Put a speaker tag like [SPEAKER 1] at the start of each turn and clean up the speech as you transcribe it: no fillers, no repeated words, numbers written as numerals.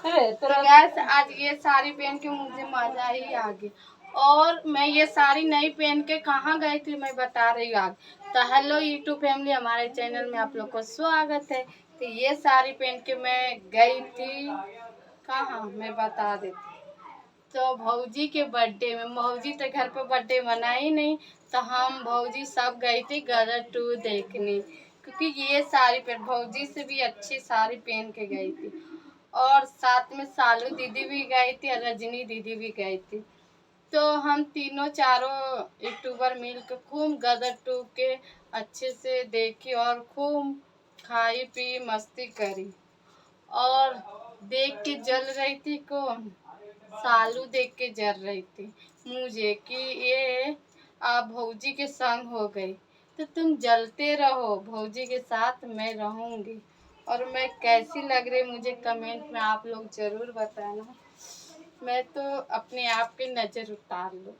[SPEAKER 1] अरे
[SPEAKER 2] तो
[SPEAKER 1] तेरा
[SPEAKER 2] गैस आज ये साड़ी पहन के मुझे मजा ही आ गया। और मैं ये साड़ी नहीं पहन के कहाँ गई थी मैं बता रही हूँ आगे। तो हेलो यूट्यूब फैमिली, हमारे चैनल में आप लोग को स्वागत है। तो ये साड़ी पहन के मैं गई थी कहाँ मैं बता देती। तो भौजी के बर्थडे में, भौजी तो घर पे बर्थडे मनाई नहीं, तो हम भौजी सब गई थी गदर 2 देखने, क्योंकि ये साड़ी पहन भौजी से भी अच्छी साड़ी पहन के गई थी। और साथ में सालू दीदी भी गई थी और रजनी दीदी भी गई थी। तो हम तीनों चारों यूट्यूबर मिल के खूब गदर 2 के अच्छे से देखी और खूब खाई पी मस्ती करी। और देख के जल रही थी कौन, सालू देख के जल रही थी मुझे कि ये आप भौजी के संग हो गई। तो तुम जलते रहो, भौजी के साथ मैं रहूंगी। और मैं कैसी लग रही मुझे कमेंट में आप लोग जरूर बताना। मैं तो अपने आप पे नजर उतार लो।